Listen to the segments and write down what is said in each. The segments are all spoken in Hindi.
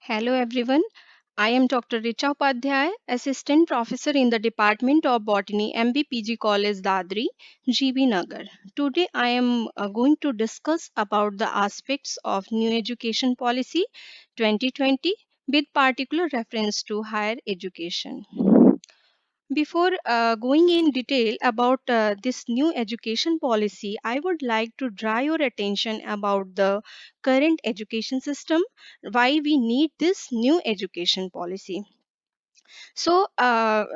Hello everyone. I am Dr. Richa Upadhyay, Assistant Professor in the Department of Botany, MBPG College, Dadri, GB Nagar. Today I am going to discuss about the aspects of new education policy 2020 with particular reference to higher education. Before going in detail about this new education policy, I would like to draw your attention about the current education system, why we need this new education policy. So, our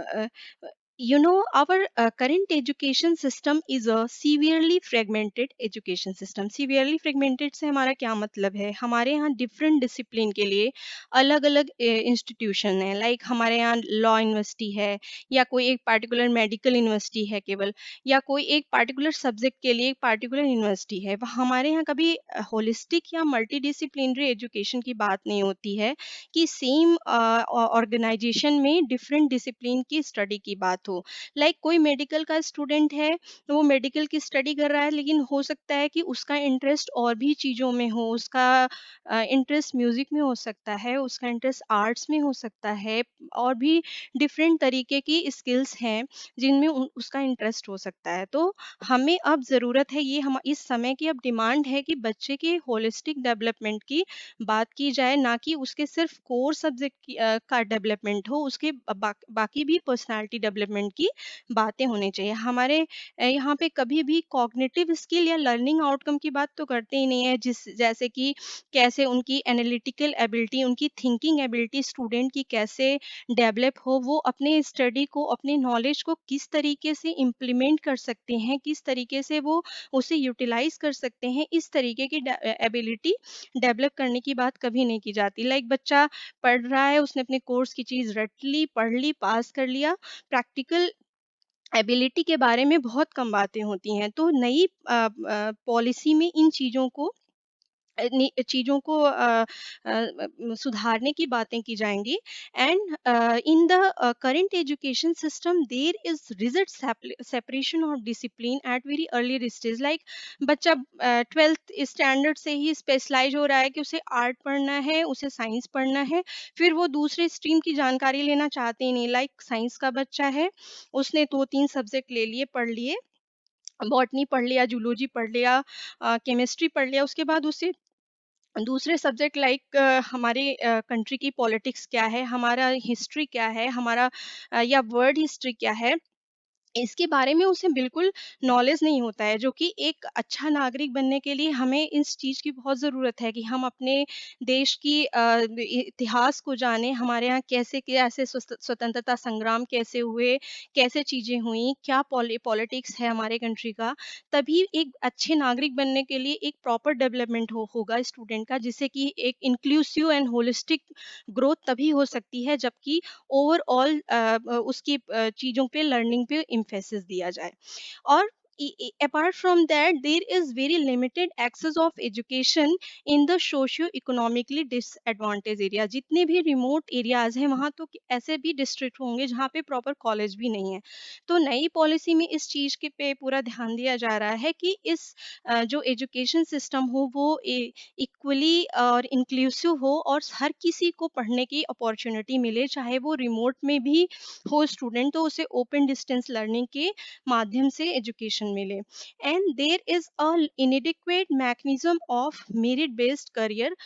current education system is a severely fragmented education system. Severely fragmented से हमारा क्या मतलब है? हमारे यहाँ डिफरेंट डिसिप्लिन के लिए अलग अलग इंस्टीट्यूशन है, लाइक हमारे यहाँ लॉ यूनिवर्सिटी है, या कोई एक पार्टिकुलर मेडिकल यूनिवर्सिटी है केवल, या कोई एक पार्टिकुलर सब्जेक्ट के लिए एक पार्टिकुलर यूनिवर्सिटी है। हमारे यहाँ कभी होलिस्टिक या मल्टी डिसिप्लिनरी एजुकेशन की बात नहीं होती है कि सेम ऑर्गेनाइजेशन में डिफरेंट डिसिप्लिन की स्टडी की बात हो। लाइक कोई मेडिकल का स्टूडेंट है, तो वो मेडिकल की स्टडी कर रहा है, लेकिन हो सकता है कि उसका इंटरेस्ट और भी चीज़ों में हो, उसका इंटरेस्ट म्यूजिक में हो सकता है, उसका इंटरेस्ट आर्ट्स में हो सकता है, और भी डिफरेंट तरीके की स्किल्स हैं जिनमें उसका इंटरेस्ट हो सकता है। तो हमें अब ज़रूरत है, ये हम इस समय की अब डिमांड है कि बच्चे के होलिस्टिक डेवलपमेंट की बात की जाए, ना कि उसके सिर्फ कोर सब्जेक्ट का डेवलपमेंट हो, उसके बाकी भी पर्सनालिटी डेवलपमेंट की बातें होनी चाहिए। हमारे यहाँ पे कभी भी कॉग्निटिव स्किल या लर्निंग आउटकम की बात तो करते ही नहीं है, जिस जैसे कि कैसे उनकी एनालिटिकल एबिलिटी, उनकी थिंकिंग एबिलिटी स्टूडेंट की कैसे डेवलप हो, वो अपने स्टडी को, अपने नॉलेज को किस तरीके से इम्प्लीमेंट कर सकते हैं, किस तरीके से वो उसे यूटिलाइज कर सकते हैं, इस तरीके की एबिलिटी डेवलप करने की बात कभी नहीं की जाती। लाइक बच्चा पढ़ रहा है, उसने अपने कोर्स की चीज़ रट ली, पढ़ ली, पास कर लिया, प्रैक्टिकल एबिलिटी के बारे में बहुत कम बातें होती हैं। तो नई पॉलिसी में इन चीज़ों को चीज़ों को सुधारने की बातें की जाएँगी। And in the current education system there is rigid separation of discipline at very early stage. Like बच्चा 12th स्टैंडर्ड से ही स्पेशलाइज़ हो रहा है कि उसे आर्ट पढ़ना है, उसे साइंस पढ़ना है, फिर वो दूसरे स्ट्रीम की जानकारी लेना चाहते ही नहीं। लाइक साइंस का बच्चा है, उसने 2-3 सब्जेक्ट ले लिए, पढ़ लिए, बॉटनी पढ़ लिया, जूलॉजी पढ़ लिया, केमिस्ट्री पढ़ लिया, उसके बाद उसे दूसरे सब्जेक्ट लाइक हमारे कंट्री की पॉलिटिक्स क्या है, हमारा हिस्ट्री क्या है, हमारा या वर्ल्ड हिस्ट्री क्या है, इसके बारे में उसे बिल्कुल नॉलेज नहीं होता है। जो कि एक अच्छा नागरिक बनने के लिए हमें इस चीज़ की बहुत ज़रूरत है कि हम अपने देश की इतिहास को जानें, हमारे यहाँ कैसे कैसे स्वतंत्रता संग्राम कैसे हुए, कैसे चीज़ें हुई, क्या पॉलिटिक्स है हमारे कंट्री का। तभी एक अच्छे नागरिक बनने के लिए एक प्रॉपर डेवलपमेंट होगा स्टूडेंट का, जिससे कि एक इंक्लूसिव एंड होलिस्टिक ग्रोथ तभी हो सकती है जबकि ओवरऑल उसकी चीज़ों पे, लर्निंग पे एम्फेसिस दिया जाए। और apart from that, there is very limited access of education in the socio economically disadvantaged area। जितने भी रिमोट एरियाज हैं, वहाँ तो ऐसे भी डिस्ट्रिक्ट होंगे जहाँ पे प्रॉपर कॉलेज भी नहीं है। तो नई पॉलिसी में इस चीज़ के पे पूरा ध्यान दिया जा रहा है कि इस जो एजुकेशन सिस्टम हो वो इक्वली और इंक्लूसिव हो, और हर किसी को पढ़ने की अपॉर्चुनिटी मिले, चाहे वो रिमोट में भी हो स्टूडेंट, तो उसे ओपन डिस्टेंस लर्निंग के माध्यम से एजुकेशन मिले। And there is a inadequate mechanism of merit based career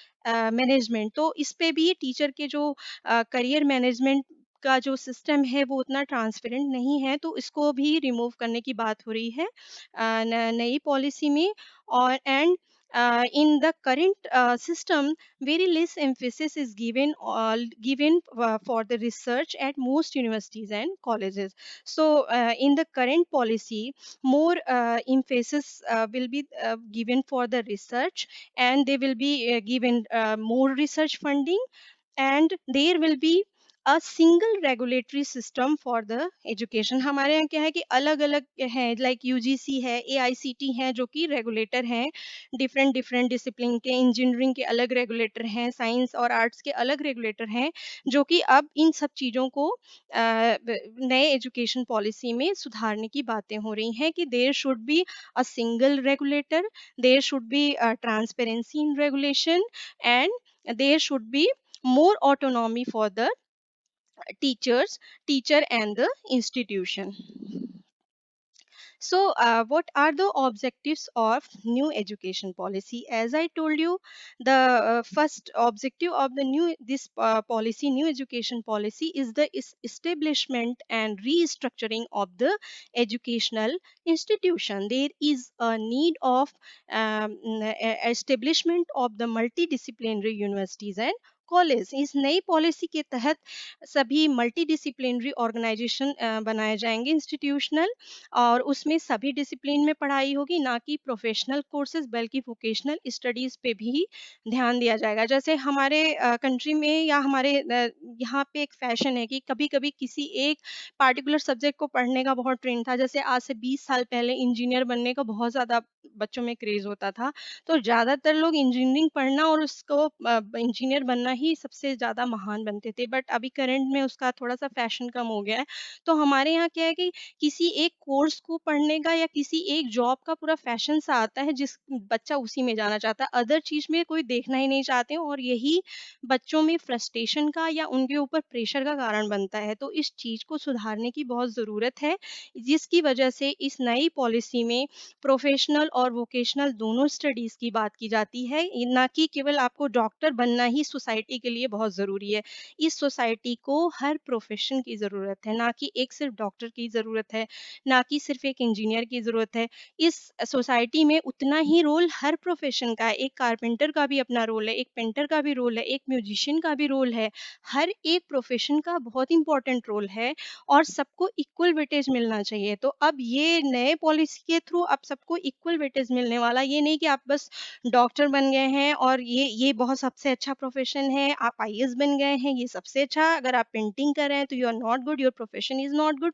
management. तो इस पे भी टीचर के जो करियर मैनेजमेंट का जो सिस्टम है वो उतना ट्रांसपेरेंट नहीं है, तो इसको भी रिमूव करने की बात हो रही है नई पॉलिसी में। और and in the current system, very less emphasis is given for the research at most universities and colleges. So, in the current policy, more emphasis will be given for the research, and they will be given more research funding, and there will be a single regulatory system for the education. हमारे यहाँ क्या है कि अलग अलग हैं, लाइक यूजीसी है, एआईसीटी है, जो कि रेगुलेटर हैं डिफरेंट डिफरेंट डिसिप्लिन के। इंजीनियरिंग के अलग रेगुलेटर हैं, साइंस और आर्ट्स के अलग रेगुलेटर हैं, जो कि अब इन सब चीज़ों को नए एजुकेशन पॉलिसी में सुधारने की बातें हो रही हैं कि there should be a single regulator, there should be transparency in regulation, and there should be more autonomy for the teacher and the institution. So, what are the objectives of new education policy? As I told you, the first objective of the new education policy, is the establishment and restructuring of the educational institution. There is a need of establishment of the multidisciplinary universities and college. इस नई पॉलिसी के तहत सभी मल्टी डिसिप्लिनरी ऑर्गेनाइजेशन बनाए जाएंगे इंस्टीट्यूशनल, और उसमें सभी डिसिप्लिन में पढ़ाई होगी, ना कि प्रोफेशनल कोर्सेज बल्कि वोकेशनल स्टडीज पे भी ध्यान दिया जाएगा. जैसे हमारे कंट्री में या हमारे यहाँ पे एक फैशन है कि कभी कभी किसी एक पार्टिकुलर सब्जेक्ट को पढ़ने का बहुत ट्रेंड था. जैसे आज से 20 साल पहले इंजीनियर बनने का बहुत ज़्यादा बच्चों में क्रेज होता था, तो ज़्यादातर लोग इंजीनियरिंग पढ़ना और उसको इंजीनियर बनना ही सबसे ज़्यादा महान बनते थे. बट अभी करंट में उसका थोड़ा सा फैशन कम हो गया है. तो हमारे यहाँ क्या है कि किसी एक कोर्स को पढ़ने का या किसी एक जॉब का पूरा फैशन सा आता है, जिस बच्चा उसी में जाना चाहता है, अदर चीज में कोई देखना ही नहीं चाहते हैं, और यही बच्चों में फ्रस्ट्रेशन का या उनके ऊपर प्रेशर का कारण बनता है. तो इस चीज को सुधारने की बहुत जरूरत है, जिसकी वजह से इस नई पॉलिसी में प्रोफेशनल और वोकेशनल दोनों स्टडीज की बात की जाती है, ना कि केवल आपको डॉक्टर बनना ही सोसाइटी के लिए बहुत जरूरी है. इस सोसाइटी को हर प्रोफेशन की ज़रूरत है, ना कि एक सिर्फ डॉक्टर की ज़रूरत है, ना कि सिर्फ एक इंजीनियर की ज़रूरत है. इस सोसाइटी में उतना ही रोल हर प्रोफेशन का है. एक कारपेंटर का भी अपना रोल है, एक पेंटर का भी रोल है, एक म्यूजिशियन का भी रोल है. हर एक प्रोफेशन का बहुत इंपॉर्टेंट रोल है, और सबको इक्वल वेटेज मिलना चाहिए. तो अब ये नए पॉलिसी के थ्रू अब सबको इक्वल वेटेज मिलने वाला, ये नहीं कि आप बस डॉक्टर बन गए हैं और ये बहुत सबसे अच्छा प्रोफेशन है, आप आईएएस बन गए हैं, ये सबसे अच्छा. अगर आप पेंटिंग कर रहे हैं तो you are not good, your profession is not good.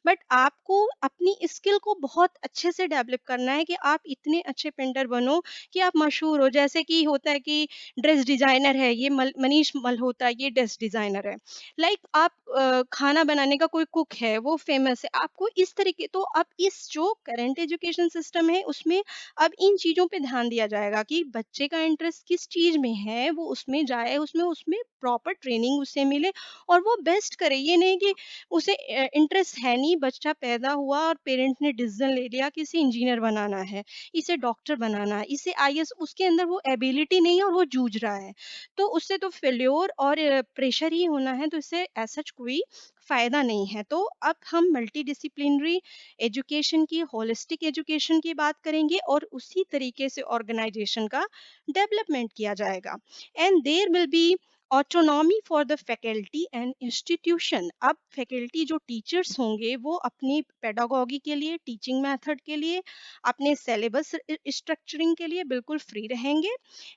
But आपको अपनी स्किल को बहुत अच्छे से डेवलप करना है कि आप इतने अच्छे पेंटर बनो कि आप मशहूर हो. जैसे कि होता है कि ड्रेस डिजाइनर है, ये मनीष मल्होत्रा, ये ड्रेस डिजाइनर है. लाइक आप खाना बनाने का कोई कुक है, वो फेमस है, आपको इस तरीके. तो अब इस जो करंट एजुकेशन सिस्टम है उसमें अब इन चीज़ों पे ध्यान दिया जाएगा कि बच्चे का इंटरेस्ट किस चीज़ में है, वो उसमें जाए, उसमें उसमें प्रॉपर ट्रेनिंग उसे मिले और वो बेस्ट करे. ये नहीं कि उसे इंटरेस्ट है नहीं, बच्चा पैदा हुआ और पेरेंट ने डिसीजन ले लिया कि इसे इंजीनियर बनाना है, इसे डॉक्टर बनाना है, इसे आईएएस, उसके अंदर वो एबिलिटी नहीं है और वो जूझ रहा है, तो उससे तो फेल्योर और प्रेशर ही होना है. तो इससे ऐसा कोई फायदा नहीं है. तो अब हम मल्टी डिसिप्लिनरी एजुकेशन की, होलिस्टिक एजुकेशन की बात करेंगे, और उसी तरीके से ऑर्गेनाइजेशन का डेवलपमेंट किया जाएगा. And there will be autonomy for the faculty and institution. अब फैकल्टी जो टीचर्स होंगे वो अपनी पेडागोगी के लिए, टीचिंग मेथड के लिए, अपने सिलेबस स्ट्रक्चरिंग के लिए बिल्कुल फ्री रहेंगे.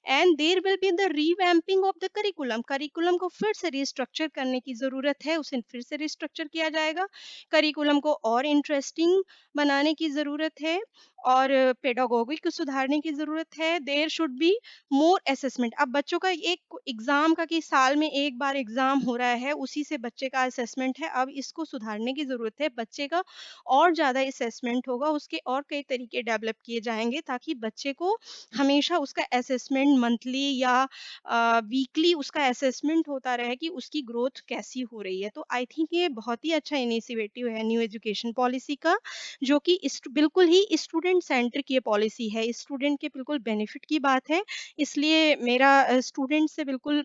And there will be the revamping of the curriculum. Curriculum को फिर से रिस्ट्रक्चर करने की ज़रूरत है, उसे फिर से रिस्ट्रक्चर किया जाएगा. करिकुलम को और इंटरेस्टिंग बनाने की ज़रूरत है, और पेडागोगी को सुधारने की ज़रूरत है. There should be more assessment. अब बच्चों का एक एग्ज़ाम का कि साल में एक बार एग्ज़ाम हो रहा है, उसी से बच्चे का असेसमेंट है. अब इसको सुधारने की ज़रूरत है. बच्चे का और ज़्यादा असेसमेंट होगा, उसके और कई तरीके डेवलप किए जाएंगे, ताकि बच्चे को हमेशा उसका असेसमेंट मंथली या वीकली उसका असेसमेंट होता रहे कि उसकी ग्रोथ कैसी हो रही है. तो आई थिंक ये बहुत ही अच्छा इनिशिएटिव है न्यू एजुकेशन पॉलिसी का, जो कि बिल्कुल ही स्टूडेंट सेंट्रिक ये पॉलिसी है, स्टूडेंट के बिल्कुल बेनिफिट की बात है. इसलिए मेरा स्टूडेंट से बिल्कुल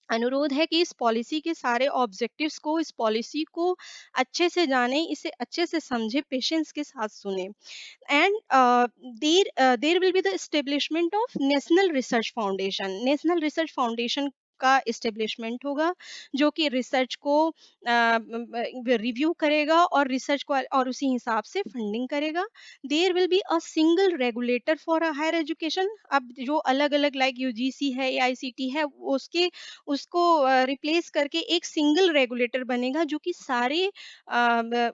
अनुरोध है कि इस पॉलिसी के सारे ऑब्जेक्टिव्स को, इस पॉलिसी को अच्छे से जाने, इसे अच्छे से समझे, पेशेंस के साथ सुने. And there will be the establishment of National Research Foundation. National Research Foundation का इस्टेब्लिशमेंट होगा, जो कि रिसर्च को रिव्यू करेगा और रिसर्च को और उसी हिसाब से फंडिंग करेगा. There will be a single regulator for a higher education. अब जो अलग अलग लाइक यूजीसी है, एआईसीटी है, उसके उसको रिप्लेस करके एक सिंगल रेगुलेटर बनेगा, जो कि सारे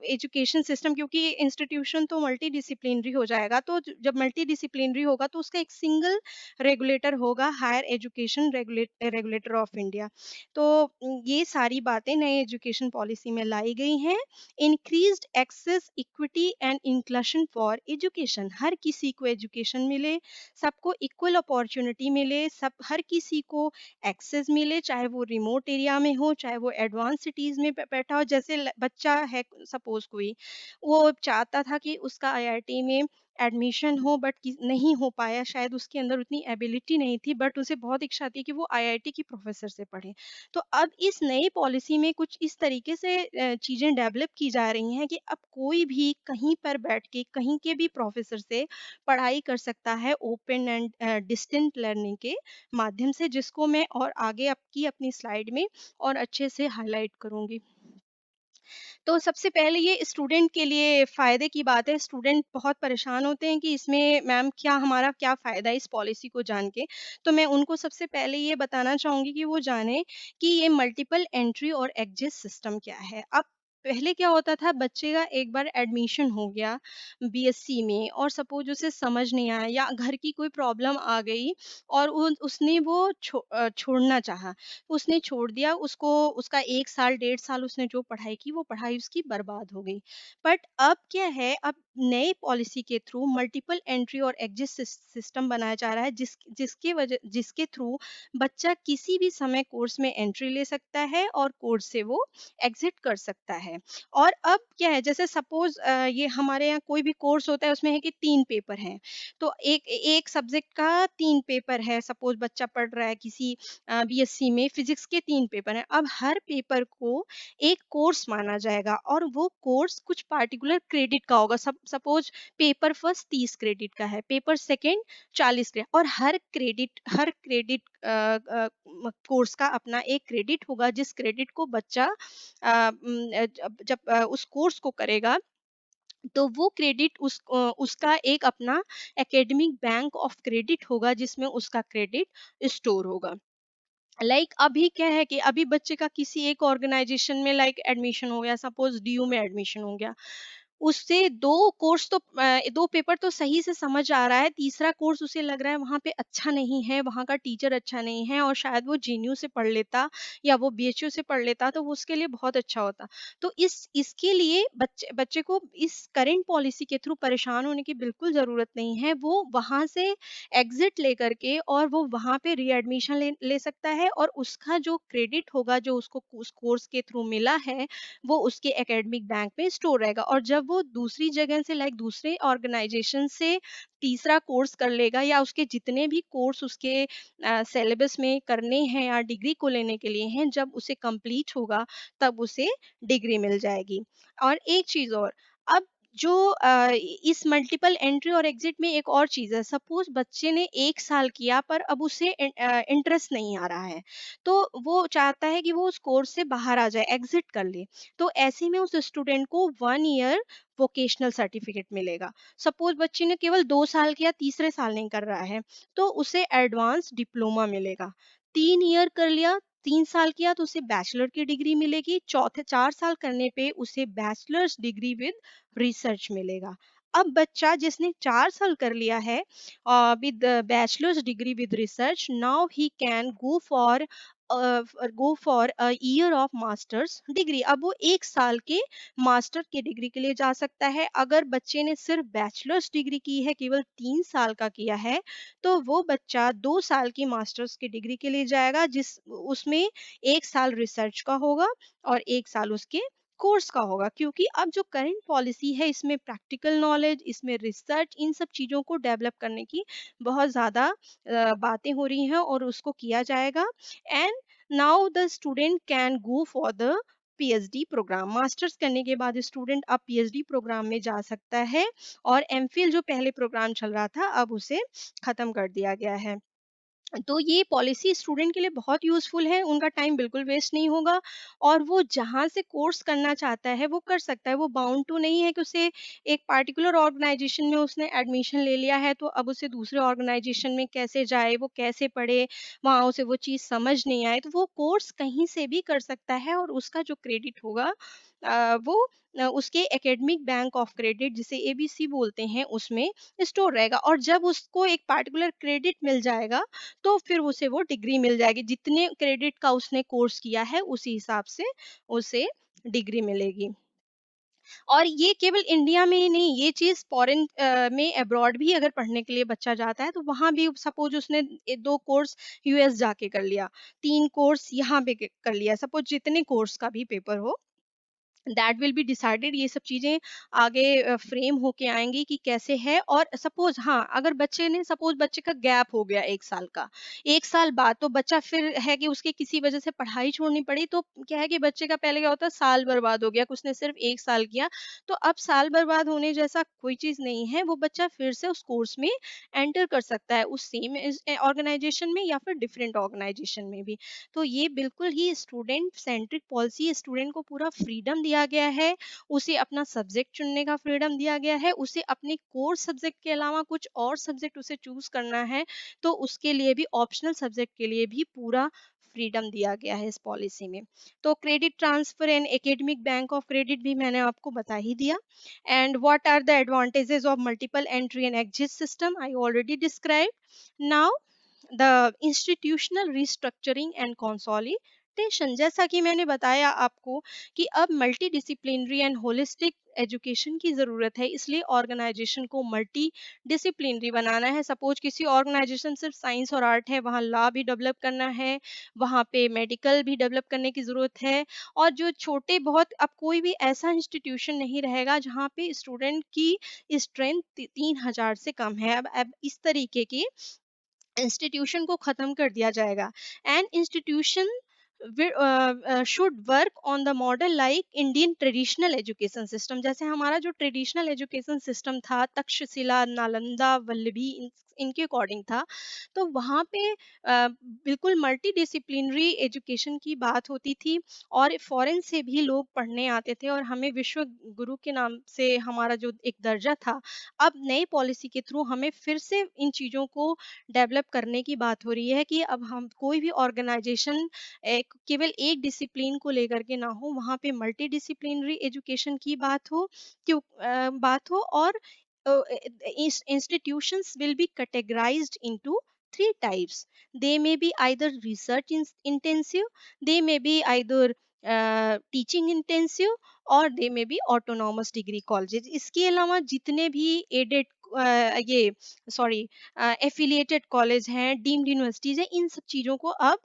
एजुकेशन सिस्टम, क्योंकि इंस्टीट्यूशन तो मल्टी डिसिप्लिनरी हो जाएगा, तो जब मल्टी डिसिप्लिनरी होगा तो उसका एक सिंगल रेगुलेटर होगा, higher education regulator of India. तो ये सारी बातें नए एजुकेशन पॉलिसी में लाई गई हैं। Increased access, equity and inclusion for education, हर किसी को एजुकेशन मिले, सबको इक्वल अपॉर्चुनिटी मिले, सब हर किसी को एक्सेस मिले, चाहे वो रिमोट एरिया में हो, चाहे वो एडवांस सिटीज़ में बैठा हो। जैसे बच्चा है सपोज़ कोई, वो चाहता था कि उसका आईआईटी में एडमिशन हो बट नहीं हो पाया, शायद उसके अंदर उतनी एबिलिटी नहीं थी, बट उसे बहुत इच्छा थी कि वो आईआईटी की प्रोफेसर से पढ़े। तो अब इस नई पॉलिसी में कुछ इस तरीके से चीज़ें डेवलप की जा रही हैं कि अब कोई भी कहीं पर बैठ के कहीं के भी प्रोफेसर से पढ़ाई कर सकता है, ओपन एंड डिस्टेंट लर्निंग के माध्यम से, जिसको मैं और आगे आपकी अपनी स्लाइड में और अच्छे से हाइलाइट करूँगी। तो सबसे पहले ये स्टूडेंट के लिए फ़ायदे की बात है। स्टूडेंट बहुत परेशान होते हैं कि इसमें मैम क्या हमारा क्या फ़ायदा है इस पॉलिसी को जान के। तो मैं उनको सबसे पहले ये बताना चाहूँगी कि वो जानें कि ये मल्टीपल एंट्री और एग्जिट सिस्टम क्या है। अब पहले क्या होता था, बच्चे का एक बार एडमिशन हो गया बीएससी में और सपोज़ उसे समझ नहीं आया या घर की कोई प्रॉब्लम आ गई और उसने वो छोड़ना चाहा। उसने छोड़ दिया, उसको उसका 1 साल, 1.5 साल उसने जो पढ़ाई की, वो पढ़ाई उसकी बर्बाद हो गई। बट अब क्या है, अब नए पॉलिसी के थ्रू मल्टीपल एंट्री और एग्जिट सिस्टम बनाया जा रहा है, जिसके थ्रू बच्चा किसी भी समय कोर्स में एंट्री ले सकता है और कोर्स से वो एग्जिट कर सकता है। और अब क्या है, जैसे सपोज़ ये हमारे यहाँ कोई भी कोर्स होता है, उसमें है कि 3 पेपर हैं। तो एक एक सब्जेक्ट का 3 पेपर है, सपोज़ बच्चा पढ़ रहा है किसी बीएससी में फिजिक्स के 3 पेपर हैं। अब हर पेपर को एक कोर्स माना जाएगा और वो कोर्स कुछ पार्टिकुलर क्रेडिट का होगा। सपोज़ पेपर फर्स्ट 30 क्रेडिट का है, पेपर सेकंड 40 और हर क्रेडिट कोर्स का अपना एक क्रेडिट होगा, जिस क्रेडिट को बच्चा जब उस कोर्स को करेगा, तो वो क्रेडिट उसका एक अपना एकेडमिक बैंक ऑफ क्रेडिट होगा, जिसमें उसका क्रेडिट स्टोर होगा। अभी क्या है कि अभी बच्चे का किसी एक ऑर्गेनाइजेशन में एडमिशन हो गया, सपोज डीयू में एडमिशन हो गया, उससे 2 पेपर तो सही से समझ आ रहा है, तीसरा कोर्स उसे लग रहा है वहाँ पे अच्छा नहीं है, वहाँ का टीचर अच्छा नहीं है और शायद वो जेएनयू से पढ़ लेता या वो बीएचयू से पढ़ लेता तो वो उसके लिए बहुत अच्छा होता। तो इसके लिए बच्चे बच्चे को इस करंट पॉलिसी के थ्रू परेशान होने की बिल्कुल ज़रूरत नहीं है। वो वहाँ से एग्ज़िट लेकर के और वो वहाँ पे रीएडमिशन ले ले सकता है और उसका जो क्रेडिट होगा, जो उसको उस कोर्स के थ्रू मिला है, वो उसके एकेडमिक बैंक में स्टोर रहेगा और जब वो दूसरी जगह से दूसरे ऑर्गेनाइजेशन से तीसरा कोर्स कर लेगा या उसके जितने भी कोर्स उसके सिलेबस में करने हैं या डिग्री को लेने के लिए हैं, जब उसे कंप्लीट होगा तब उसे डिग्री मिल जाएगी। और एक चीज़ और, अब जो इस मल्टीपल एंट्री और एग्जिट में एक और चीज़ है, सपोज बच्चे ने 1 साल किया पर अब उसे इंटरेस्ट नहीं आ रहा है, तो वो चाहता है कि वो उस कोर्स से बाहर आ जाए, एग्जिट कर ले। तो ऐसे में उस स्टूडेंट को 1 ईयर वोकेशनल सर्टिफिकेट मिलेगा। सपोज बच्चे ने केवल 2 साल किया, तीसरे साल नहीं कर रहा है, तो उसे एडवांस डिप्लोमा मिलेगा। 3 ईयर कर लिया, 3 साल किया तो उसे बैचलर की डिग्री मिलेगी, चौथे 4 साल करने पे उसे बैचलर्स डिग्री विद रिसर्च मिलेगा। अब बच्चा जिसने 4 साल कर लिया है with the bachelor's degree with research, now he can go for a year of master's degree। अब वो 1 साल के मास्टर की डिग्री के लिए जा सकता है। अगर बच्चे ने सिर्फ बैचलर्स डिग्री की है, केवल 3 साल का किया है, तो वो बच्चा 2 साल की मास्टर्स की डिग्री के लिए जाएगा, जिस उसमें 1 साल रिसर्च का होगा और 1 साल उसके कोर्स का होगा। क्योंकि अब जो करंट पॉलिसी है, इसमें प्रैक्टिकल नॉलेज, इसमें रिसर्च, इन सब चीज़ों को डेवलप करने की बहुत ज़्यादा बातें हो रही हैं और उसको किया जाएगा। And now the student can go for the PhD program. Masters करने के बाद स्टूडेंट अब पीएचडी प्रोग्राम में जा सकता है और एमफिल जो पहले प्रोग्राम चल रहा था, अब उसे खत्म कर दिया गया है। तो ये पॉलिसी स्टूडेंट के लिए बहुत यूज़फुल है, उनका टाइम बिल्कुल वेस्ट नहीं होगा और वो जहाँ से कोर्स करना चाहता है, वो कर सकता है। वो बाउंड टू नहीं है कि उसे एक पार्टिकुलर ऑर्गेनाइज़ेशन में उसने एडमिशन ले लिया है, तो अब उसे दूसरे ऑर्गेनाइज़ेशन में कैसे जाए, वो कैसे पढ़े, वहाँ उसे वो चीज़ समझ नहीं आए, तो वो कोर्स कहीं से भी कर सकता है और उसका जो क्रेडिट होगा वो उसके एकेडमिक बैंक ऑफ क्रेडिट जिसे एबीसी बोलते हैं उसमें स्टोर रहेगा, और जब उसको एक पार्टिकुलर क्रेडिट मिल जाएगा तो फिर उसे वो डिग्री मिल जाएगी, जितने क्रेडिट का उसने कोर्स किया है उसी हिसाब से उसे डिग्री मिलेगी। और ये केवल इंडिया में ही नहीं, ये चीज़ फॉरेन में अब्रॉड भी अगर पढ़ने के लिए बच्चा जाता है तो वहाँ भी सपोज उसने 2 कोर्स यूएस जाके कर लिया, 3 कोर्स यहाँ पे कर लिया, सपोज जितने कोर्स का भी पेपर हो, दैट विल बी डिसाइडेड। ये सब चीजें आगे फ्रेम होके आएंगी कि कैसे है। और सपोज हाँ, अगर बच्चे ने सपोज बच्चे का गैप हो गया 1 साल का, 1 साल बाद तो बच्चा फिर है कि उसके किसी वजह से पढ़ाई छोड़नी पड़ी, तो क्या है कि बच्चे का पहले क्या होता है, साल बर्बाद हो गया कि उसने सिर्फ 1 साल किया। तो अब साल बर्बाद होने जैसा कोई चीज नहीं है, वो बच्चा फिर से उस कोर्स में एंटर कर सकता है, उस सेम ऑर्गेनाइजेशन में या फिर डिफरेंट ऑर्गेनाइजेशन में भी। तो ये बिल्कुल ही स्टूडेंट सेंट्रिक पॉलिसी, स्टूडेंट को पूरा फ्रीडम दिया गया है, उसे अपना सब्जेक्ट चुनने का फ्रीडम दिया गया है, उसे अपने कोर सब्जेक्ट के अलावा कुछ और सब्जेक्ट उसे चूज करना है तो उसके लिए भी, ऑप्शनल सब्जेक्ट के लिए भी पूरा फ्रीडम दिया गया है इस पॉलिसी में। तो credit transfer and academic bank of credit भी मैंने आपको बता ही दिया। And what are the advantages of multiple entry and exit system, I already describe. Now the institutional restructuring and consolidation, जैसा कि मैंने बताया आपको कि अब multidisciplinary and holistic education की जरूरत है, इसलिए ऑर्गेनाइजेशन को मल्टी डिसिप्लिनरी बनाना है। सपोज किसी ऑर्गेनाइजेशन सिर्फ साइंस और आर्ट है, वहाँ लॉ भी डेवलप करना है, वहाँ पे मेडिकल भी डेवलप करने की जरूरत है। और जो छोटे बहुत, अब कोई भी ऐसा इंस्टीट्यूशन नहीं रहेगा जहाँ पे स्टूडेंट की स्ट्रेंथ 3,000 से कम है। अब इस तरीके की इंस्टीट्यूशन को खत्म कर दिया जाएगा। And institution should work on the model like Indian traditional education system, जैसे हमारा जो ट्रेडिशनल एजुकेशन सिस्टम था, तक्षशिला, नालंदा, वल्लभी, इनके अकॉर्डिंग था। तो वहाँ पे बिल्कुल मल्टी डिसिप्लिनरी एजुकेशन की बात होती थी, और फॉरेन से भी लोग पढ़ने आते थे, और हमें विश्व गुरु के नाम से हमारा जो एक दर्जा था, अब नई पॉलिसी के थ्रू हमें फिर से इन चीज़ों को डेवलप करने की बात हो रही है कि अब हम कोई भी ऑर्गेनाइजेशन केवल एक डिसिप्लिन को लेकर के ना हो, वहाँ पे मल्टी डिसिप्लिनरी एजुकेशन की बात हो, बात हो। और institutions will be categorized into 3 types. They may be either research intensive, they may be either teaching intensive, और दे में भी ऑटोनॉमस डिग्री कॉलेजेस। इसके अलावा जितने भी एडेड ये सॉरी एफिलिएटेड कॉलेज हैं, डीम्ड यूनिवर्सिटीज हैं, इन सब चीज़ों को अब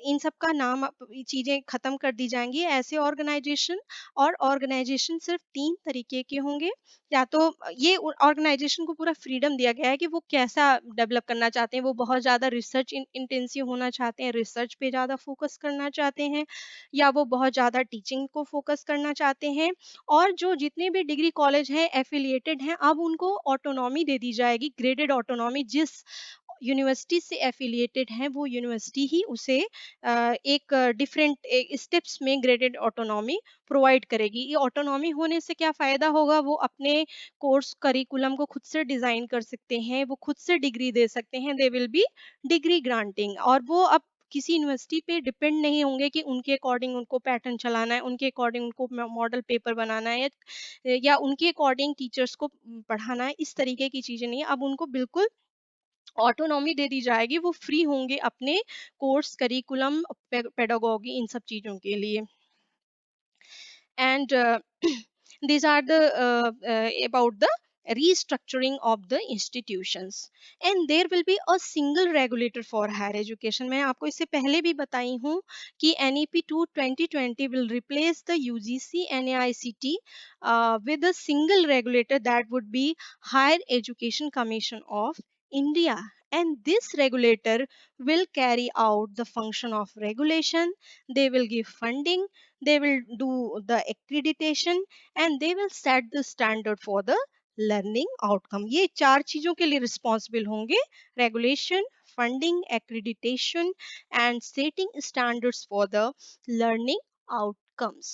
इन सब का नाम चीज़ें खत्म कर दी जाएंगी, ऐसे ऑर्गेनाइजेशन। और ऑर्गेनाइजेशन सिर्फ 3 तरीके के होंगे। या तो ये ऑर्गेनाइजेशन को पूरा फ्रीडम दिया गया है कि वो कैसा डेवलप करना चाहते हैं, वो बहुत ज़्यादा रिसर्च इंटेंसिव होना चाहते हैं, रिसर्च पे ज़्यादा फोकस करना चाहते हैं, या वो बहुत ज़्यादा टीचिंग को फोकस करना चाहते हैं। और जो जितने भी डिग्री कॉलेज हैं एफिलिएटेड हैं, अब उनको ऑटोनॉमी दे दी जाएगी, ग्रेडेड ऑटोनॉमी। जिस यूनिवर्सिटी से एफिलिएटेड हैं वो यूनिवर्सिटी ही उसे एक डिफरेंट स्टेप्स में ग्रेडेड ऑटोनॉमी प्रोवाइड करेगी। ये ऑटोनॉमी होने से क्या फ़ायदा होगा, वो अपने कोर्स करिकुलम को खुद से डिज़ाइन कर सकते हैं, वो खुद से डिग्री दे सकते हैं, they will be degree granting. और वो अब किसी यूनिवर्सिटी पे डिपेंड नहीं होंगे कि उनके अकॉर्डिंग उनको पैटर्न चलाना है, उनके अकॉर्डिंग उनको मॉडल पेपर बनाना है, या उनके अकॉर्डिंग टीचर्स को पढ़ाना है। इस तरीके की चीज़ें नहीं है, अब उनको बिल्कुल ऑटोनॉमी दे दी जाएगी, वो फ्री होंगे अपने कोर्स करिकुलम पेडागोगी इन सब चीज़ों के लिए। And these are the about the restructuring of the institutions, and there will be a single regulator for higher education। मैं आपको इससे पहले भी बताई हूँ कि NEP 2 2020 will replace the UGC NAICT with a single regulator, that would be Higher Education Commission of India. And this regulator will carry out the function of regulation, they will give funding, they will do the accreditation, and they will set the standard for the learning outcome। ये 4 चीजों के लिए रिस्पॉन्सिबल होंगे: regulation, funding, accreditation and setting standards for the learning outcomes।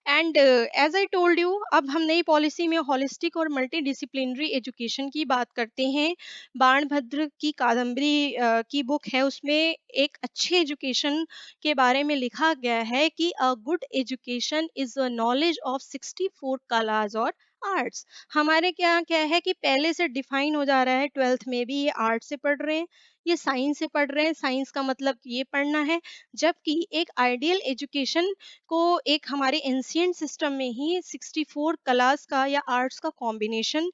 And as I told you, अब हम नई पॉलिसी में होलिस्टिक और मल्टी डिसिप्लिनरी एजुकेशन की बात करते हैं। बाणभद्र की कादम्बरी की बुक है, उसमें एक अच्छे एजुकेशन के बारे में लिखा गया है कि a good education is a knowledge of 64 कलाज और आर्ट्स। हमारे क्या क्या है कि पहले से डिफाइन हो जा रहा है, ट्वेल्थ में भी ये आर्ट से पढ़ रहे हैं, ये साइंस से पढ़ रहे हैं, साइंस का मतलब ये पढ़ना है। जबकि एक आइडियल एजुकेशन को एक हमारे एंशियंट सिस्टम में ही 64 कलास का या आर्ट्स का कॉम्बिनेशन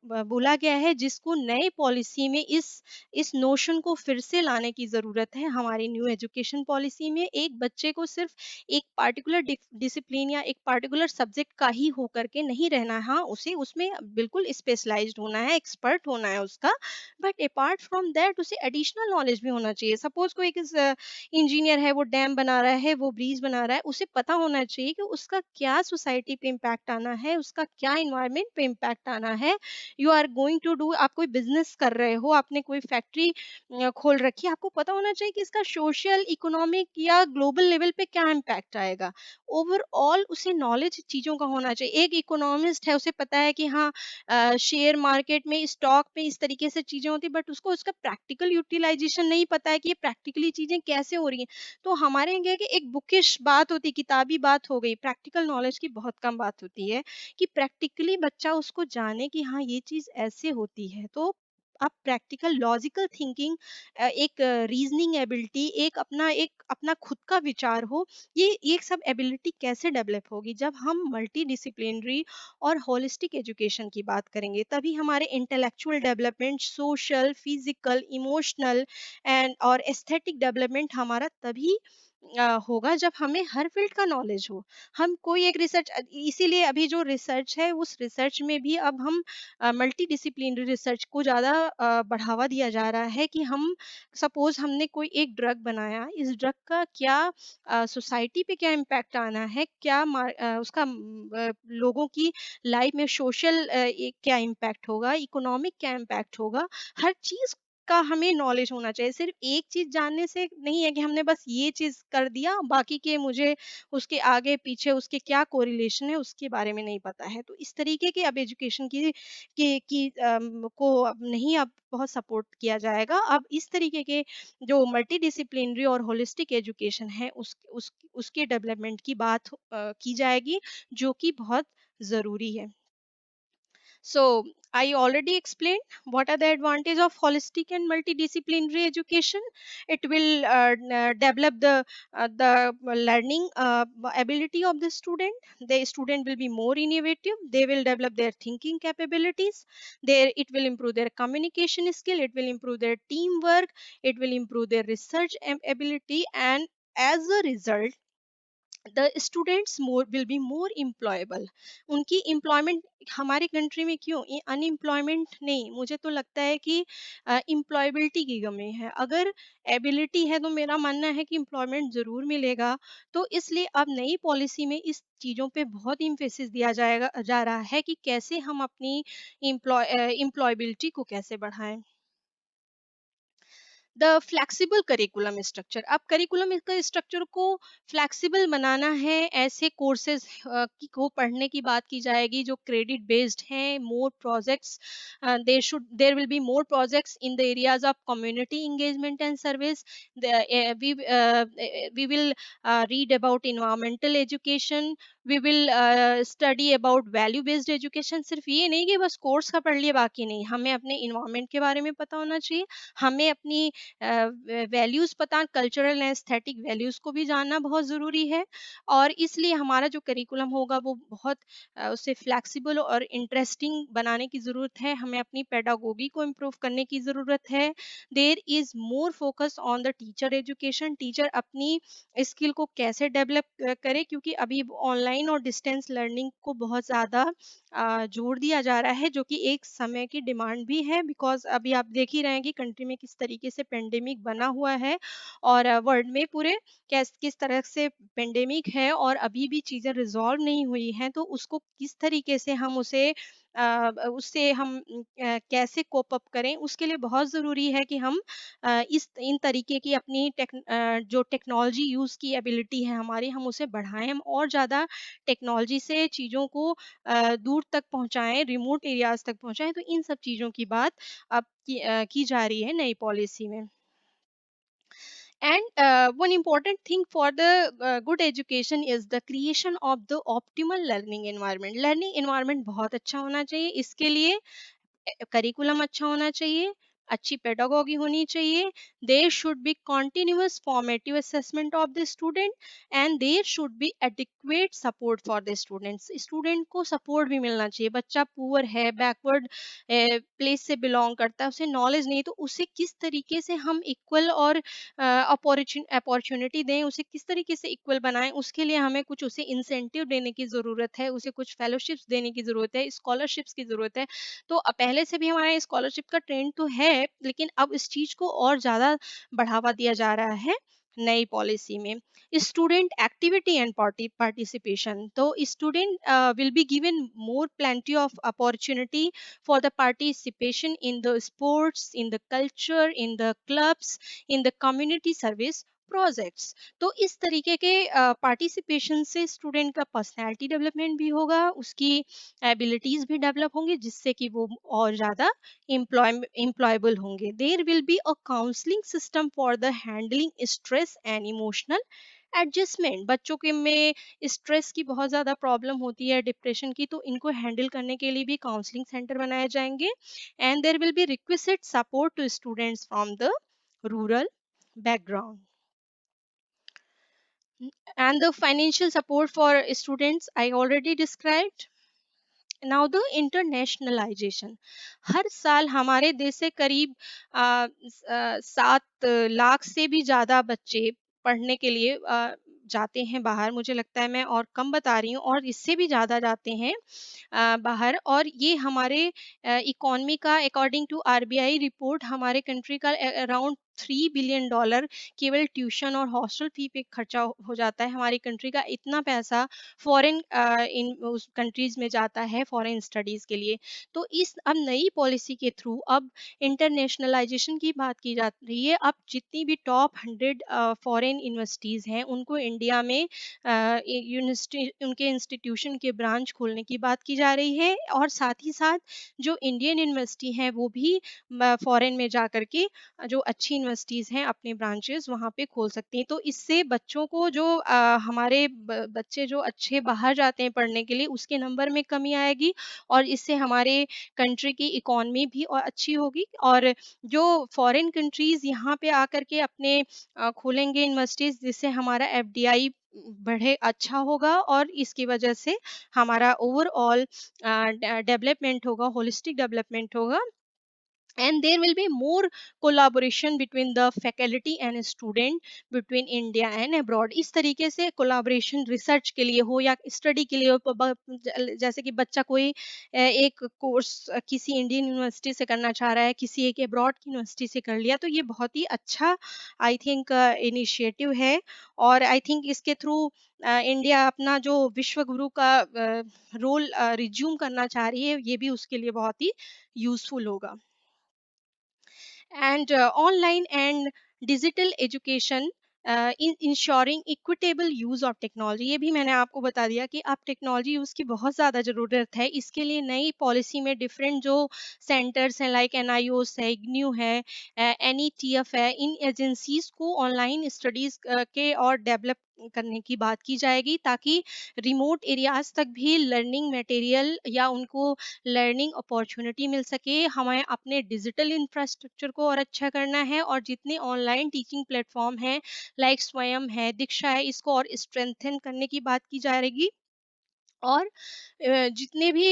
बोला गया है, जिसको नए पॉलिसी में इस नोशन को फिर से लाने की जरूरत है। हमारी न्यू एजुकेशन पॉलिसी में एक बच्चे को सिर्फ एक पार्टिकुलर डिसिप्लिन या एक पार्टिकुलर सब्जेक्ट का ही होकर के नहीं रहना है। हाँ, उसे उसमें बिल्कुल स्पेशलाइज्ड होना है, एक्सपर्ट होना है उसका, बट अपार्ट फ्रॉम दैट उसे एडिशनल नॉलेज भी होना चाहिए। सपोज कोई इंजीनियर है, वो डैम बना रहा है, वो ब्रिज बना रहा है, उसे पता होना चाहिए कि उसका क्या सोसाइटी पे इम्पैक्ट आना है, उसका क्या इन्वायरमेंट पे इम्पैक्ट आना है। You are going to do, आप कोई बिजनेस कर रहे हो, आपने कोई फैक्ट्री खोल रखी है, आपको पता होना चाहिए कि इसका सोशल, इकोनॉमिक या ग्लोबल लेवल पे क्या इम्पैक्ट आएगा। ओवरऑल उसे नॉलेज चीजों का होना चाहिए। एक इकोनॉमिस्ट है, उसे पता है कि हाँ, शेयर मार्केट में, स्टॉक में इस तरीके से चीजें होती, बट उसको उसका प्रैक्टिकल यूटिलाइजेशन नहीं पता है कि ये प्रैक्टिकली चीजें कैसे हो रही हैं। तो हमारे यहाँ क्या है कि एक बुकिश बात होती, किताबी बात हो गई, प्रैक्टिकल नॉलेज की बहुत कम बात होती है कि प्रैक्टिकली बच्चा उसको जाने कि हाँ, ये चीज ऐसे होती है। तो आप प्रैक्टिकल लॉजिकल थिंकिंग, एक रीजनिंग एबिलिटी, एक अपना खुद का विचार हो, ये सब एबिलिटी कैसे डेवलप होगी जब हम मल्टी डिसिप्लिनरी और होलिस्टिक एजुकेशन की बात करेंगे। तभी हमारे intellectual development, social, physical, emotional and और एस्थेटिक डेवलपमेंट हमारा तभी होगा जब हमें हर फील्ड का नॉलेज हो। हम कोई एक रिसर्च, इसीलिए अभी जो रिसर्च है, उस रिसर्च में भी अब हम मल्टी डिसिप्लिनरी रिसर्च को ज़्यादा बढ़ावा दिया जा रहा है कि हम सपोज हमने कोई एक ड्रग बनाया, इस ड्रग का क्या सोसाइटी पे क्या इम्पैक्ट आना है, क्या उसका लोगों की लाइफ में सोशल क्या इम्पैक्ट होगा, इकोनॉमिक क्या इम्पैक्ट होगा, हर चीज का हमें नॉलेज होना चाहिए। सिर्फ एक चीज जानने से नहीं है कि हमने बस ये चीज कर दिया, बाकी के मुझे उसके आगे पीछे उसके क्या कोरिलेशन है उसके बारे में नहीं पता है। तो इस तरीके के अब एजुकेशन को अब नहीं, अब बहुत सपोर्ट किया जाएगा। अब इस तरीके के जो मल्टी डिसिप्लिनरी और होलिस्टिक एजुकेशन है, उसके डेवलपमेंट की बात की जाएगी, जो कि बहुत ज़रूरी है। So I already explained what are the advantage of holistic and multidisciplinary education. It will develop the learning ability of the student. The student will be more innovative. They will develop their thinking capabilities. It will improve their communication skill. It will improve their teamwork. It will improve their research ability, and as a result the students more will be more employable। उनकी एम्प्लॉयमेंट, हमारी कंट्री में क्यों अनएम्प्लॉयमेंट नहीं, मुझे तो लगता है कि एम्प्लॉयबिलिटी की कमी है। अगर एबिलिटी है तो मेरा मानना है कि एम्प्लॉयमेंट जरूर मिलेगा। तो इसलिए अब नई पॉलिसी में इस चीज़ों पे बहुत इम्फेसिस दिया जाएगा जा रहा है कि कैसे हम अपनी एम्प्लॉयबिलिटी को कैसे बढ़ाएं। द फ्लेक्सिबल करिकुलम स्ट्रक्चर, अब करिकुलम का स्ट्रक्चर को फ्लेक्सिबल बनाना है। ऐसे कोर्सेज को पढ़ने की बात की जाएगी जो क्रेडिट बेस्ड हैं, more projects, there will be more projects in the areas of community engagement and service. We will read about environmental education, we will study about value based education। सिर्फ ये नहीं कि बस कोर्स का पढ़ लिए बाकी नहीं, हमें अपने इन्वायरमेंट के बारे में पता होना चाहिए, हमें अपनी वैल्यूज पता, कल्चरल एंड एस्थेटिक वैल्यूज को भी जानना बहुत ज़रूरी है। और इसलिए हमारा जो करिकुलम होगा वो बहुत उसे फ्लेक्सिबल और इंटरेस्टिंग बनाने की ज़रूरत है। हमें अपनी पेडागोगी को इम्प्रूव करने की ज़रूरत है। There is more focus on the teacher education, teacher अपनी स्किल को कैसे डेवलप करे, क्योंकि अभी ऑनलाइन और डिस्टेंस लर्निंग को बहुत ज़्यादा जोर दिया जा रहा है, जो कि एक समय की डिमांड भी है, बिकॉज़ अभी आप देख ही रहे हैं कि कंट्री में किस तरीके से पेंडेमिक बना हुआ है, और वर्ल्ड में पूरे किस किस तरह से पेंडेमिक है, और अभी भी चीज़ें रिज़ॉल्व नहीं हुई हैं, तो उसको किस तरीके से हम उससे हम कैसे कोप अप करें, उसके लिए बहुत ज़रूरी है कि हम इस इन तरीके की अपनी जो टेक्नोलॉजी यूज़ की एबिलिटी है हमारी, हम उसे बढ़ाएँ, हम और ज़्यादा टेक्नोलॉजी से चीज़ों को दूर तक पहुँचाएँ, रिमोट एरियाज़ तक पहुँचाएँ, तो इन सब चीज़ों की बात अब की जा रही है नई पॉलिसी में। And one important thing for the good education is the creation of the optimal learning environment. Learning environment बहुत अच्छा होना चाहिए, इसके लिए करिकुलम अच्छा होना चाहिए, अच्छी पेडागोगी होनी चाहिए, there should be continuous formative assessment of the student, and there should be adequate support for the students. Student को सपोर्ट भी मिलना चाहिए। बच्चा पुअर है, बैकवर्ड प्लेस से बिलोंग करता है, उसे नॉलेज नहीं, तो उसे किस तरीके से हम इक्वल और अपॉर्चुनिटी दें, उसे किस तरीके से इक्वल बनाएं, उसके लिए हमें कुछ उसे इंसेंटिव देने की ज़रूरत है, उसे कुछ फेलोशिप्स देने की ज़रूरत है, स्कॉलरशिप्स की ज़रूरत है। तो पहले से भी हमारे स्कॉलरशिप का ट्रेंड तो है, लेकिन अब इस चीज को और ज्यादा बढ़ावा दिया जा रहा है नई पॉलिसी में। स्टूडेंट एक्टिविटी एंड पार्टिसिपेशन, तो student will be given more plenty of opportunity for the participation in the sports, in the culture, in the clubs, in the community service projects. तो इस तरीके के पार्टिसिपेशन से स्टूडेंट का पर्सनैलिटी डेवलपमेंट भी होगा, उसकी एबिलिटीज भी डेवलप होंगी, जिससे कि वो और ज़्यादा एम्प्लॉयबल होंगे। There will be a counselling system for the handling stress and emotional adjustment. बच्चों के में स्ट्रेस की बहुत ज़्यादा प्रॉब्लम होती है, डिप्रेशन की, तो इनको हैंडल करने के लिए भी काउंसलिंग सेंटर बनाए जाएंगे। And there will be requisite support to students from the rural background, and the financial support for students I already described. Now the internationalization, हर साल हमारे देश से करीब 7 लाख से भी ज्यादा बच्चे पढ़ने के लिए जाते हैं बाहर। मुझे लगता है मैं और कम बता रही हूँ, और इससे भी ज्यादा जाते हैं बाहर। और ये हमारे इकोनॉमी का, अकॉर्डिंग टू आरबीआई रिपोर्ट, हमारे कंट्री का अराउंड $3 बिलियन केवल ट्यूशन और हॉस्टल फी पे खर्चा हो जाता है। हमारी कंट्री का इतना पैसा फॉरेन इन उस कंट्रीज में जाता है फॉरेन स्टडीज के लिए। तो इस अब नई पॉलिसी के थ्रू अब इंटरनेशनलाइजेशन की बात की जा रही है। अब जितनी भी टॉप 100 फॉरेन यूनिवर्सिटीज हैं, उनको इंडिया में यूनिवर्सिटी, उनके इंस्टीट्यूशन के ब्रांच खोलने की बात की जा रही है, और साथ ही साथ जो इंडियन यूनिवर्सिटी हैं वो भी फॉरेन में जा करके जो अच्छी यूनिवर्सिटीज हैं अपने ब्रांचेस वहाँ पे खोल सकती हैं। तो इससे बच्चों को जो हमारे बच्चे जो अच्छे बाहर जाते हैं पढ़ने के लिए, उसके नंबर में कमी आएगी, और इससे हमारे कंट्री की इकोनॉमी भी और अच्छी होगी। और जो फॉरेन कंट्रीज यहाँ पे आकर के अपने खोलेंगे यूनिवर्सिटीज, जिससे हमारा एफडीआई बढ़े, अच्छा होगा, और इसकी वजह से हमारा ओवरऑल डेवलपमेंट होगा, होलिस्टिक डेवलपमेंट होगा। And there will be more collaboration between the faculty and student, between India and abroad। इस तरीके से कोलाबोरेशन रिसर्च के लिए हो या स्टडी के लिए हो, जैसे कि बच्चा कोई एक कोर्स किसी इंडियन यूनिवर्सिटी से करना चाह रहा है, किसी एक अब्रॉड की यूनिवर्सिटी से कर लिया, तो ये बहुत ही अच्छा आई थिंक इनिशिएटिव है। और आई थिंक इसके थ्रू इंडिया अपना जो विश्व गुरु का रोल रिज्यूम करना चाह रही है, ये भी उसके लिए बहुत ही यूजफुल होगा। And online and digital education in ensuring equitable use of technology, ये भी मैंने आपको बता दिया कि अब टेक्नोलॉजी यूज़ की बहुत ज़्यादा ज़रूरत है। इसके लिए नई पॉलिसी में डिफरेंट जो सेंटर्स हैं, लाइक एनआईओस है, इग्न्यू है, एनईटीएफ है, इन एजेंसीज को ऑनलाइन स्टडीज के और डेवलप करने की बात की जाएगी, ताकि रिमोट एरियाज तक भी लर्निंग मटेरियल या उनको लर्निंग अपॉर्चुनिटी मिल सके। हमें अपने डिजिटल इंफ्रास्ट्रक्चर को और अच्छा करना है, और जितने ऑनलाइन टीचिंग प्लेटफॉर्म हैं, लाइक स्वयं है, दीक्षा है, इसको और स्ट्रेंथन करने की बात की जाएगी। और जितने भी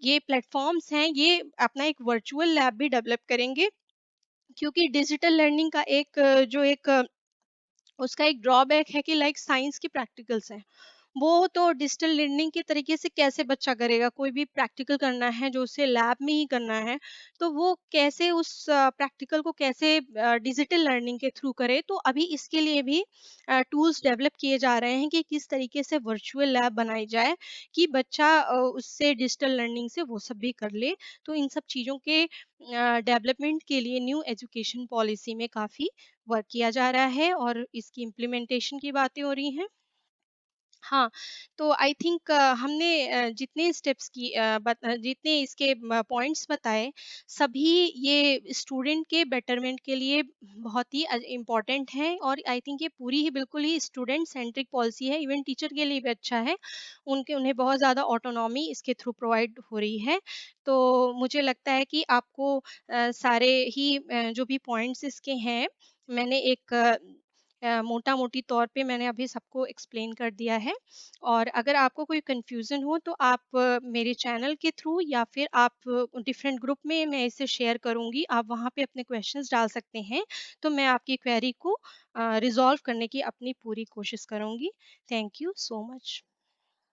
ये प्लेटफॉर्म्स हैं, ये अपना एक वर्चुअल लैब भी डेवलप करेंगे, क्योंकि डिजिटल लर्निंग का एक उसका एक ड्रॉबैक है कि लाइक साइंस की प्रैक्टिकल्स हैं, वो तो डिजिटल लर्निंग के तरीके से कैसे बच्चा करेगा? कोई भी प्रैक्टिकल करना है जो उसे लैब में ही करना है, तो वो कैसे उस प्रैक्टिकल को कैसे डिजिटल लर्निंग के थ्रू करे? तो अभी इसके लिए भी टूल्स डेवलप किए जा रहे हैं कि किस तरीके से वर्चुअल लैब बनाई जाए कि बच्चा उससे डिजिटल लर्निंग से वो सब भी कर ले। तो इन सब चीज़ों के डेवलपमेंट के लिए न्यू एजुकेशन पॉलिसी में काफ़ी वर्क किया जा रहा है और इसकी इम्प्लीमेंटेशन की बातें हो रही हैं। हाँ, तो आई थिंक हमने जितने स्टेप्स की जितने इसके पॉइंट्स बताए, सभी ये स्टूडेंट के बेटरमेंट के लिए बहुत ही इम्पोर्टेंट हैं और आई थिंक ये पूरी ही बिल्कुल ही स्टूडेंट सेंट्रिक पॉलिसी है। इवन टीचर के लिए भी अच्छा है, उन्हें बहुत ज़्यादा ऑटोनॉमी इसके थ्रू प्रोवाइड हो रही है। तो मुझे लगता है कि आपको सारे ही जो भी पॉइंट्स इसके हैं, मैंने एक मोटा-मोटी तौर पे मैंने अभी सबको एक्सप्लेन कर दिया है और अगर आपको कोई कन्फ्यूज़न हो तो आप मेरे चैनल के थ्रू या फिर आप डिफरेंट ग्रुप में मैं इसे शेयर करूँगी, आप वहाँ पे अपने क्वेश्चंस डाल सकते हैं, तो मैं आपकी क्वेरी को रिज़ॉल्व करने की अपनी पूरी कोशिश करूँगी। Thank you so much.